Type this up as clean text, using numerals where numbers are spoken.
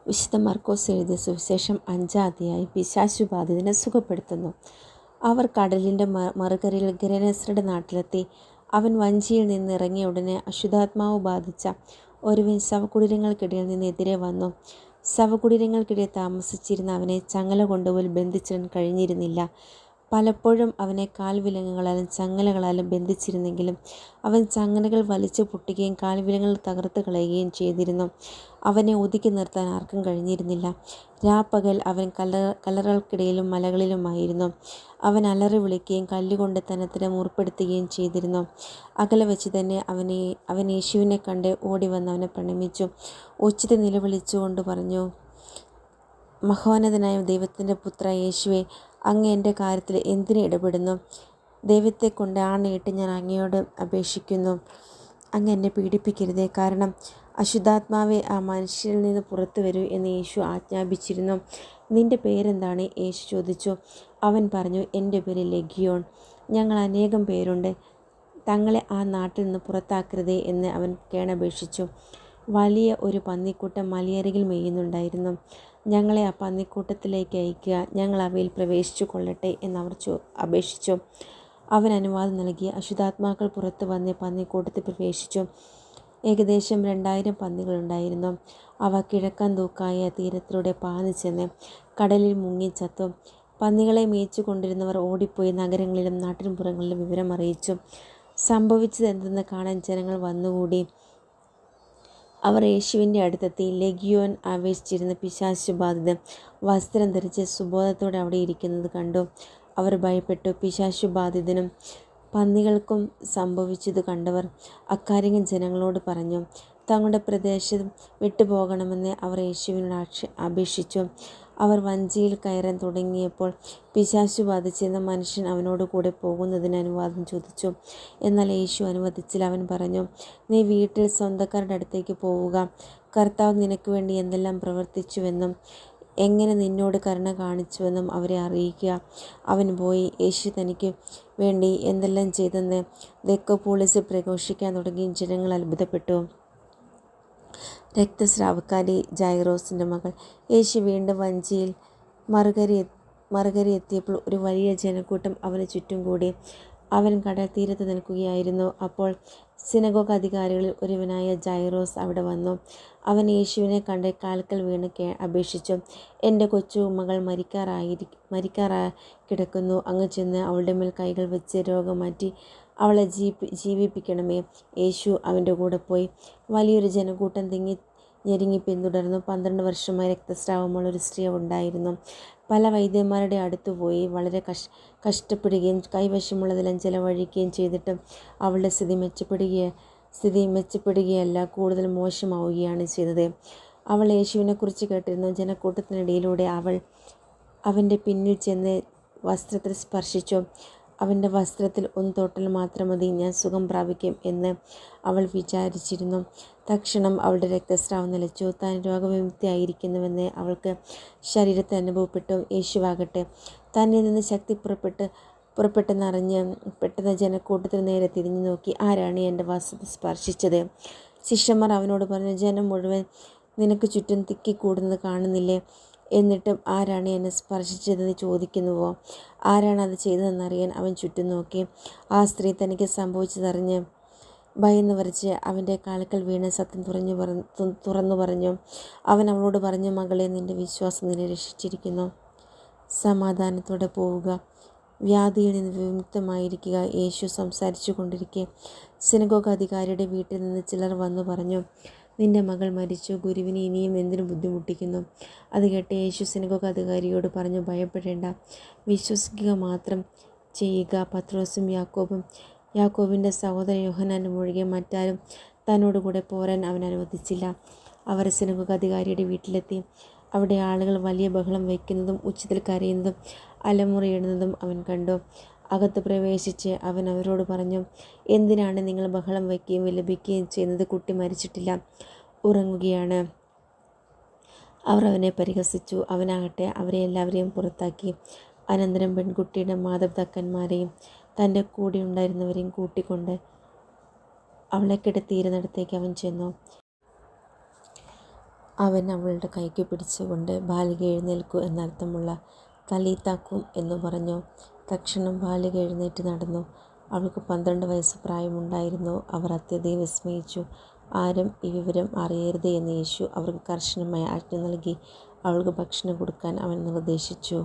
വിശുദ്ധ മർക്കോസ് എഴുതിയ സുവിശേഷം 5-ാം അധ്യായം. പിശാചുബാധിതനെ സുഖപ്പെടുത്തുന്നു. അവർ കടലിൻ്റെ മറുകരയിൽ ഗെരേസരുടെ നാട്ടിലെത്തി. അവൻ വഞ്ചിയിൽ നിന്ന് ഇറങ്ങിയ ഉടനെ അശുദ്ധാത്മാവ് ബാധിച്ച ഒരുവൻ ശവകുടീരങ്ങൾക്കിടയിൽ നിന്ന് എതിരെ വന്നു. ശവകുടീരങ്ങൾക്കിടയിൽ താമസിച്ചിരുന്ന അവനെ ചങ്ങല കൊണ്ടുപോലും ബന്ധിച്ചിടാൻ കഴിഞ്ഞിരുന്നില്ല. പലപ്പോഴും അവനെ കാൽവിലങ്ങുകളാലും ചങ്ങലകളാലും ബന്ധിച്ചിരുന്നെങ്കിലും അവൻ ചങ്ങലകൾ വലിച്ചു പൊട്ടുകയും കാൽവിലങ്ങൾ തകർത്ത് കളയുകയും ചെയ്തിരുന്നു. അവനെ ഒതുക്കി നിർത്താൻ ആർക്കും കഴിഞ്ഞിരുന്നില്ല. രാപ്പകൽ അവൻ കല്ലറകൾക്കിടയിലും മലകളിലുമായിരുന്നു. അവൻ അലറി വിളിക്കുകയും കല്ലുകൊണ്ട് തന്നെ മുറിപ്പെടുത്തുകയും ചെയ്തിരുന്നു. അകലെ വെച്ച് തന്നെ അവൻ യേശുവിനെ കണ്ട് ഓടി വന്ന് അവനെ പ്രണമിച്ചു. ഉച്ചത്തിൽ നിലവിളിച്ചുകൊണ്ട് പറഞ്ഞു, മഹോന്നതനായ ദൈവത്തിൻ്റെ പുത്ര യേശുവേ, അങ്ങ് എൻ്റെ കാര്യത്തിൽ എന്തിനു ഇടപെടുന്നു? ദൈവത്തെക്കൊണ്ട് ആണയിട്ട് ഞാൻ അങ്ങയോട് അപേക്ഷിക്കുന്നു, അങ്ങ് എന്നെ പീഡിപ്പിക്കരുതേ. കാരണം അശുദ്ധാത്മാവെ, ആ മനുഷ്യനിൽ നിന്ന് പുറത്തു വരൂ എന്ന് യേശു ആജ്ഞാപിച്ചിരുന്നു. നിൻ്റെ പേരെന്താണ്? യേശു ചോദിച്ചു. അവൻ പറഞ്ഞു, എൻ്റെ പേര് ലെഗിയോൺ. ഞങ്ങൾ അനേകം പേരുണ്ട്. തങ്ങളെ ആ നാട്ടിൽ നിന്ന് പുറത്താക്കരുതേ എന്ന് അവൻ കേണപേക്ഷിച്ചു. വലിയ ഒരു പന്നിക്കൂട്ടം മലയരികിൽ മേയുന്നുണ്ടായിരുന്നു. ഞങ്ങളെ ആ പന്നിക്കൂട്ടത്തിലേക്ക് അയക്കുക, ഞങ്ങൾ അവയിൽ പ്രവേശിച്ചു കൊള്ളട്ടെ എന്നവർ അപേക്ഷിച്ചു. അവൻ അനുവാദം നൽകി. അശുദ്ധാത്മാക്കൾ പുറത്തു വന്ന് പന്നിക്കൂട്ടത്തിൽ പ്രവേശിച്ചു. ഏകദേശം 2000 പന്നികളുണ്ടായിരുന്നു. അവ കിഴക്കൻ തൂക്കായ തീരത്തിലൂടെ പാഞ്ഞു ചെന്ന് കടലിൽ മുങ്ങി ചത്തു. പന്നികളെ മേയിച്ചു കൊണ്ടിരുന്നവർ ഓടിപ്പോയി നഗരങ്ങളിലും നാട്ടിൻപുറങ്ങളിലും വിവരം അറിയിച്ചു. സംഭവിച്ചത് എന്തെന്ന് കാണാൻ ജനങ്ങൾ വന്നുകൂടി. അവർ യേശുവിൻ്റെ അടുത്തെത്തി. ലെഗിയോൻ ആവേശിച്ചിരുന്ന പിശാചുബാധിതൻ വസ്ത്രം ധരിച്ച് സുബോധത്തോടെ അവിടെ ഇരിക്കുന്നത് കണ്ടു. അവർ ഭയപ്പെട്ടു. പിശാചുബാധിതനും പന്നികൾക്കും സംഭവിച്ചത് കണ്ടവർ അക്കാര്യങ്ങൾ ജനങ്ങളോട് പറഞ്ഞു. തങ്ങളുടെ പ്രദേശം വിട്ടുപോകണമെന്ന് അവർ യേശുവിനോട് അപേക്ഷിച്ചു. അവർ വഞ്ചിയിൽ കയറാൻ തുടങ്ങിയപ്പോൾ പിശാചു ബാധിച്ചിരുന്ന മനുഷ്യൻ അവനോട് കൂടെ പോകുന്നതിന് അനുവാദം ചോദിച്ചു. എന്നാൽ യേശു അനുവദിച്ചില്ല. അവൻ പറഞ്ഞു, നീ വീട്ടിൽ സ്വന്തക്കാരുടെ അടുത്തേക്ക് പോവുക. കർത്താവ് നിനക്ക് വേണ്ടി എന്തെല്ലാം പ്രവർത്തിച്ചുവെന്നും എങ്ങനെ നിന്നോട് കരുണ കാണിച്ചുവെന്നും അവരെ അറിയിക്കുക. അവൻ പോയി യേശു തനിക്ക് വേണ്ടി എന്തെല്ലാം ചെയ്തെന്ന് ദെക്കപ്പോളിസിൽ പ്രഘോഷിക്കാൻ തുടങ്ങി. ജനങ്ങൾ അത്ഭുതപ്പെട്ടു. രക്തസ്രാവക്കാരി ജൈറോസിൻ്റെ മകൾ. യേശു വീണ്ടും വഞ്ചിയിൽ മറുകര എത്തിയപ്പോൾ ഒരു വലിയ ജനക്കൂട്ടം അവന് ചുറ്റും കൂടി. അവൻ കടൽ തീരത്ത് നിൽക്കുകയായിരുന്നു. അപ്പോൾ സിനഗോഗ് അധികാരികളിൽ ഒരുവനായ ജൈറോസ് അവിടെ വന്നു. അവൻ യേശുവിനെ കണ്ട് കാൽക്കൽ വീണ് അപേക്ഷിച്ചു, എൻ്റെ കൊച്ചു മകൾ മരിക്കാറായി കിടക്കുന്നു. അങ്ങ് ചെന്ന് അവളുടെ മേൽ കൈകൾ വെച്ച് രോഗം മാറ്റി അവളെ ജീവിപ്പിക്കണമേ. യേശു അവൻ്റെ കൂടെ പോയി. വലിയൊരു ജനക്കൂട്ടം ഞെരുങ്ങി പിന്തുടർന്നു. 12 വർഷമായി രക്തസ്രാവമുള്ള ഒരു സ്ത്രീ ഉണ്ടായിരുന്നു. പല വൈദ്യന്മാരുടെ അടുത്തു പോയി വളരെ കഷ്ടപ്പെടുകയും കൈവശമുള്ളതെല്ലാം ചെലവഴിക്കുകയും ചെയ്തിട്ടും അവളുടെ സ്ഥിതി മെച്ചപ്പെടുകയല്ല, കൂടുതൽ മോശമാവുകയാണ് ചെയ്തത്. അവൾ യേശുവിനെക്കുറിച്ച് കേട്ടിരുന്നു. ജനക്കൂട്ടത്തിനിടയിലൂടെ അവൾ അവൻ്റെ പിന്നിൽ ചെന്ന് വസ്ത്രത്തിൽ സ്പർശിച്ചു. അവൻ്റെ വസ്ത്രത്തിൽ ഒന്ന് തൊട്ടാൽ മാത്രം മതി, ഞാൻ സുഖം പ്രാപിക്കും എന്ന് അവൾ വിചാരിച്ചിരുന്നു. തക്ഷണം അവളുടെ രക്തസ്രാവം നിലച്ചു. താൻ രോഗവിമുക്തിയായിരിക്കുന്നുവെന്ന് അവൾക്ക് ശരീരത്തിൽ അനുഭവപ്പെട്ടു. യേശുവാകട്ടെ തന്നിൽ നിന്ന് ശക്തി പുറപ്പെട്ടെന്നറിഞ്ഞ് പെട്ടെന്ന് ജനക്കൂട്ടത്തിന് നേരെ തിരിഞ്ഞു നോക്കി. ആരാണ് എൻ്റെ വസ്ത്രത്തിൽ സ്പർശിച്ചത്? ശിഷ്യന്മാർ അവനോട് പറഞ്ഞു, ജനം മുഴുവൻ നിനക്ക് ചുറ്റും തിക്കിക്കൂടുന്നത് കാണുന്നില്ലേ? എന്നിട്ടും ആരാണ് എന്നെ സ്പർശിച്ചതെന്ന് ചോദിക്കുന്നുവോ? ആരാണ് അത് ചെയ്തതെന്നറിയാൻ അവൻ ചുറ്റും നോക്കി. ആ സ്ത്രീ തനിക്ക് സംഭവിച്ചതറിഞ്ഞ് ഭയന്ന് വരച്ച് അവൻ്റെ കാൽക്കൽ വീണ് സത്യം തുറന്നു പറഞ്ഞു. അവൻ അവളോട് പറഞ്ഞു, മകളെ, നിൻ്റെ വിശ്വാസം നിന്നെ രക്ഷിച്ചിരിക്കുന്നു. സമാധാനത്തോടെ പോവുക, വ്യാധിയിൽ നിന്ന് വിമുക്തമായിരിക്കുക. യേശു സംസാരിച്ചു കൊണ്ടിരിക്കെ സിനഗോഗ് അധികാരിയുടെ വീട്ടിൽ നിന്ന് ചിലർ വന്നു പറഞ്ഞു, നിന്റെ മകൾ മരിച്ചു, ഗുരുവിനെ ഇനിയും എന്തിനു ബുദ്ധിമുട്ടിക്കുന്നു? അത് കേട്ട് യേശു സിനഗോഗ് അധികാരിയോട് പറഞ്ഞു, ഭയപ്പെടേണ്ട, വിശ്വസിക്കുക മാത്രം ചെയ്യുക. പത്രോസും യാക്കോബിൻ്റെ സഹോദരൻ യോഹന്നാനും ഒഴികെ മറ്റാരും തന്നോടുകൂടെ പോരാൻ അവൻ അനുവദിച്ചില്ല. അവർ സിനഗോഗ് അധികാരിയുടെ വീട്ടിലെത്തി. അവിടെ ആളുകൾ വലിയ ബഹളം വയ്ക്കുന്നതും ഉച്ചത്തിൽ കരയുന്നതും അലമുറയിടുന്നതും അവൻ കണ്ടു. അകത്ത് പ്രവേശിച്ച് അവൻ അവരോട് പറഞ്ഞു, എന്തിനാണ് നിങ്ങൾ ബഹളം വയ്ക്കുകയും വിലപിക്കുകയും ചെയ്യുന്നത്? കുട്ടി മരിച്ചിട്ടില്ല, ഉറങ്ങുകയാണ്. അവർ അവനെ പരിഹസിച്ചു. അവനാകട്ടെ അവരെ എല്ലാവരെയും പുറത്താക്കി. അനന്തരം പെൺകുട്ടിയുടെ മാതാപിതാക്കന്മാരെയും തൻ്റെ കൂടെ ഉണ്ടായിരുന്നവരെയും കൂട്ടിക്കൊണ്ട് അവളെ കിടത്തിയിരുന്നിടത്തേക്ക് അവൻ ചെന്നു. അവൻ അവളുടെ കൈക്ക് പിടിച്ചുകൊണ്ട് ബാലിക എഴുന്നേൽക്കൂ എന്നർത്ഥമുള്ള തലീത്താക്കും എന്ന് പറഞ്ഞു. തക്ഷണം ബാലിക എഴുന്നേറ്റ് നടന്നു. അവൾക്ക് 12 വയസ്സ് പ്രായമുണ്ടായിരുന്നു. അവർ അത്യധികം വിസ്മയിച്ചു. ആരും ഈ വിവരം അറിയരുത് എന്ന് യേശു അവർക്ക് കർശനമായ ആജ്ഞ നൽകി. അവൾക്ക് ഭക്ഷണം കൊടുക്കാൻ അവൻ നിർദ്ദേശിച്ചു.